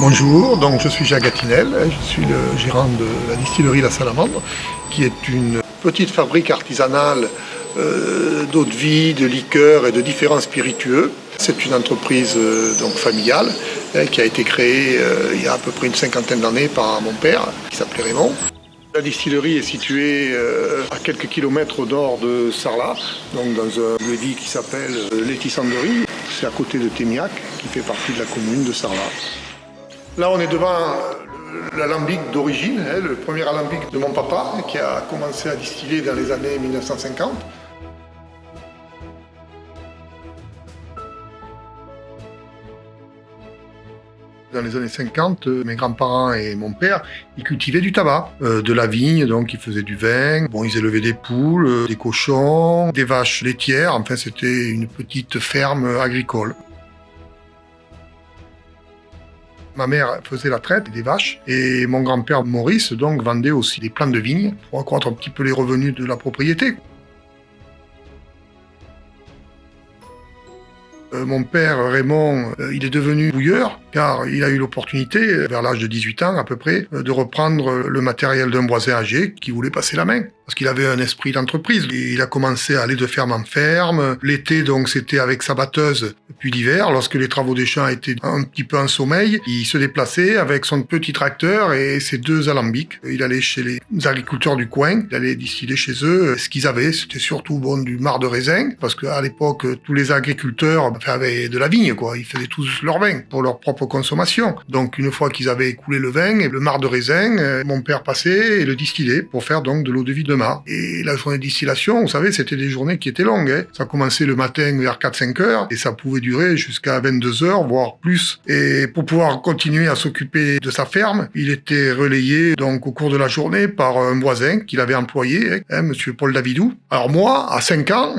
Bonjour, donc je suis Jacques Gatinel, je suis le gérant de la distillerie La Salamandre, qui est une petite fabrique artisanale d'eau de vie, de liqueurs et de différents spiritueux. C'est une entreprise donc familiale qui a été créée il y a à peu près une cinquantaine d'années par mon père, qui s'appelait Raymond. La distillerie est située à quelques kilomètres au nord de Sarlat, donc dans un lieu-dit qui s'appelle Les Tissanderies. C'est à côté de Témiac, qui fait partie de la commune de Sarlat. Là, on est devant l'alambic d'origine, le premier alambic de mon papa, qui a commencé à distiller dans les années 1950. Dans les années 50, mes grands-parents et mon père, ils cultivaient du tabac, de la vigne, donc ils faisaient du vin. Bon, ils élevaient des poules, des cochons, des vaches laitières. Enfin, c'était une petite ferme agricole. Ma mère faisait la traite des vaches et mon grand-père Maurice donc vendait aussi des plants de vigne pour accroître un petit peu les revenus de la propriété. Mon père Raymond, il est devenu bouilleur car il a eu l'opportunité, vers l'âge de 18 ans à peu près, de reprendre le matériel d'un voisin âgé qui voulait passer la main. Parce qu'il avait un esprit d'entreprise. Il a commencé à aller de ferme en ferme. L'été, donc, c'était avec sa batteuse. Puis l'hiver, lorsque les travaux des champs étaient un petit peu en sommeil, il se déplaçait avec son petit tracteur et ses deux alambics. Il allait chez les agriculteurs du coin. Il allait distiller chez eux ce qu'ils avaient. C'était surtout du marc de raisin. Parce qu'à l'époque, tous les agriculteurs avaient de la vigne, quoi. Ils faisaient tous leur vin pour leur propre consommation. Donc, une fois qu'ils avaient écoulé le vin et le marc de raisin, mon père passait et le distillait pour faire donc de l'eau de vie de marc. Et la journée de distillation, vous savez, c'était des journées qui étaient longues. Ça commençait le matin vers 4-5 heures et ça pouvait durer jusqu'à 22 heures, voire plus. Et pour pouvoir continuer à s'occuper de sa ferme, il était relayé donc au cours de la journée par un voisin qu'il avait employé, monsieur Paul Davidou. Alors moi, à 5 ans,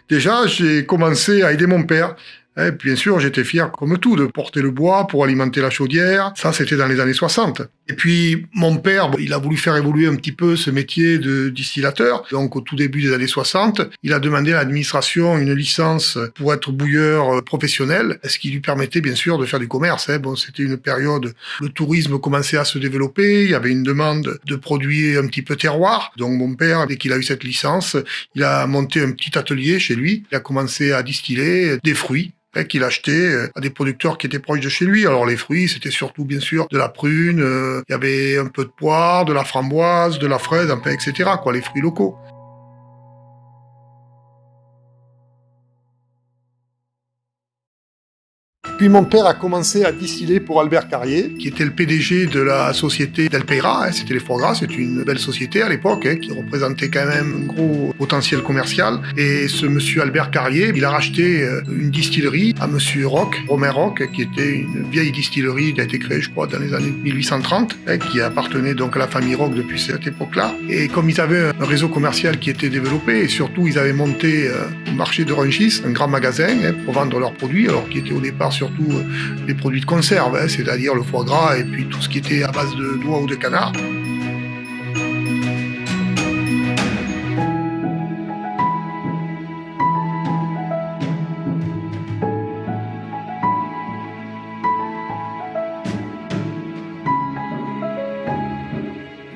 déjà, j'ai commencé à aider mon père. Et bien sûr, j'étais fier, comme tout, de porter le bois pour alimenter la chaudière. Ça, c'était dans les années 60. Et puis, mon père, il a voulu faire évoluer un petit peu ce métier de distillateur. Donc, au tout début des années 60, il a demandé à l'administration une licence pour être bouilleur professionnel, ce qui lui permettait, bien sûr, de faire du commerce. Bon, c'était une période, le tourisme commençait à se développer. Il y avait une demande de produits un petit peu terroir. Donc, mon père, dès qu'il a eu cette licence, il a monté un petit atelier chez lui. Il a commencé à distiller des fruits qu'il achetait à des producteurs qui étaient proches de chez lui. Alors les fruits, c'était surtout bien sûr de la prune, il y avait un peu de poire, de la framboise, de la fraise, un peu, etc., quoi, les fruits locaux. Puis mon père a commencé à distiller pour Albert Carrier, qui était le PDG de la société Delpeira, c'était les foie gras, c'était une belle société à l'époque, qui représentait quand même un gros potentiel commercial. Et ce monsieur Albert Carrier, il a racheté une distillerie à monsieur Roch, Romain Roch, qui était une vieille distillerie qui a été créée, je crois, dans les années 1830, qui appartenait donc à la famille Roch depuis cette époque-là. Et comme ils avaient un réseau commercial qui était développé, et surtout ils avaient monté au marché de Rungis, un grand magasin pour vendre leurs produits, alors qui était au départ surtout les produits de conserve, c'est-à-dire le foie gras et puis tout ce qui était à base de noix ou de canard.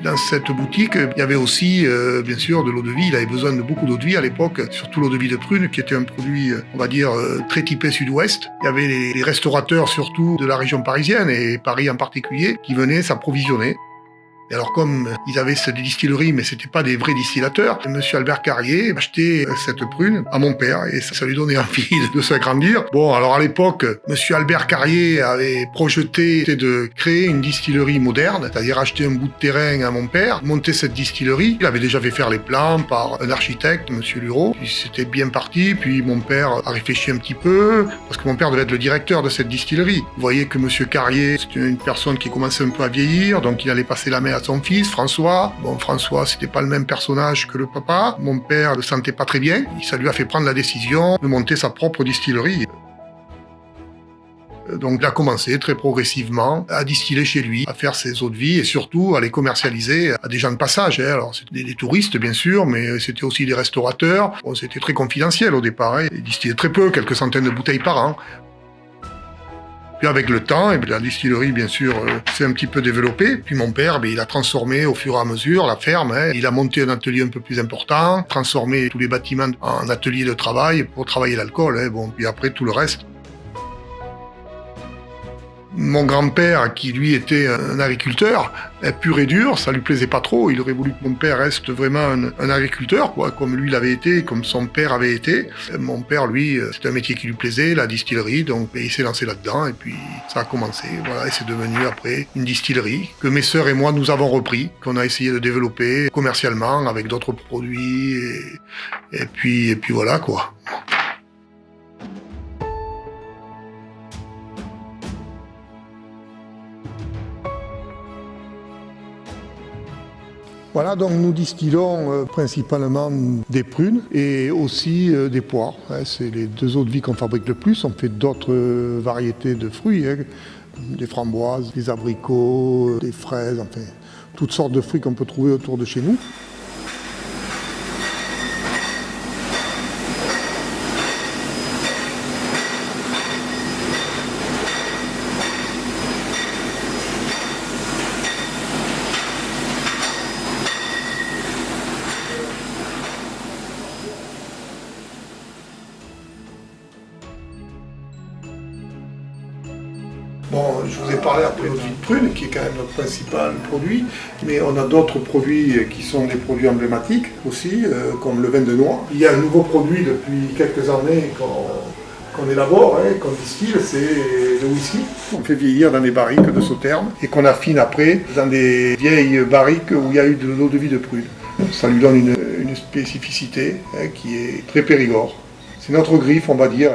Dans cette boutique, il y avait aussi, bien sûr, de l'eau de vie. Il avait besoin de beaucoup d'eau de vie à l'époque, surtout l'eau de vie de prune, qui était un produit, on va dire, très typé sud-ouest. Il y avait les restaurateurs, surtout de la région parisienne, et Paris en particulier, qui venaient s'approvisionner. Et alors comme ils avaient cette distillerie, mais c'était pas des vrais distillateurs, monsieur Albert Carrier achetait cette prune à mon père et ça lui donnait envie de s'agrandir. Bon, alors à l'époque, monsieur Albert Carrier avait projeté de créer une distillerie moderne, c'est-à-dire acheter un bout de terrain à mon père, monter cette distillerie. Il avait déjà fait faire les plans par un architecte, monsieur Lureau. C'était bien parti, puis mon père a réfléchi un petit peu, parce que mon père devait être le directeur de cette distillerie. Vous voyez que monsieur Carrier, c'était une personne qui commençait un peu à vieillir, donc il allait passer la main à son fils, François. Bon, François, c'était pas le même personnage que le papa. Mon père le sentait pas très bien. Ça lui a fait prendre la décision de monter sa propre distillerie. Donc il a commencé très progressivement à distiller chez lui, à faire ses eaux de vie et surtout à les commercialiser à des gens de passage. Alors c'était des touristes bien sûr, mais c'était aussi des restaurateurs. Bon, c'était très confidentiel au départ. Il distillait très peu, quelques centaines de bouteilles par an. Puis avec le temps, la distillerie, bien sûr, s'est un petit peu développée. Puis mon père, il a transformé au fur et à mesure la ferme. Il a monté un atelier un peu plus important, transformé tous les bâtiments en atelier de travail pour travailler l'alcool. Puis après, tout le reste. Mon grand-père, qui lui était un agriculteur, pur et dur, ça lui plaisait pas trop. Il aurait voulu que mon père reste vraiment un agriculteur, quoi, comme lui l'avait été, comme son père avait été. Mon père, lui, c'était un métier qui lui plaisait, la distillerie, donc il s'est lancé là-dedans et puis ça a commencé. Voilà, et c'est devenu après une distillerie que mes sœurs et moi nous avons repris, qu'on a essayé de développer commercialement avec d'autres produits et puis voilà quoi. Voilà, donc nous distillons principalement des prunes et aussi des poires. C'est les deux eaux de vie qu'on fabrique le plus. On fait d'autres variétés de fruits, des framboises, des abricots, des fraises, enfin toutes sortes de fruits qu'on peut trouver autour de chez nous. Bon, je vous ai parlé après de vie de prune, qui est quand même notre principal produit, mais on a d'autres produits qui sont des produits emblématiques aussi, comme le vin de noix. Il y a un nouveau produit depuis quelques années qu'on élabore, qu'on distille, c'est le whisky. On fait vieillir dans des barriques de Sauternes et qu'on affine après dans des vieilles barriques où il y a eu de l'eau de vie de prune. Ça lui donne une spécificité qui est très Périgord. C'est notre griffe, on va dire.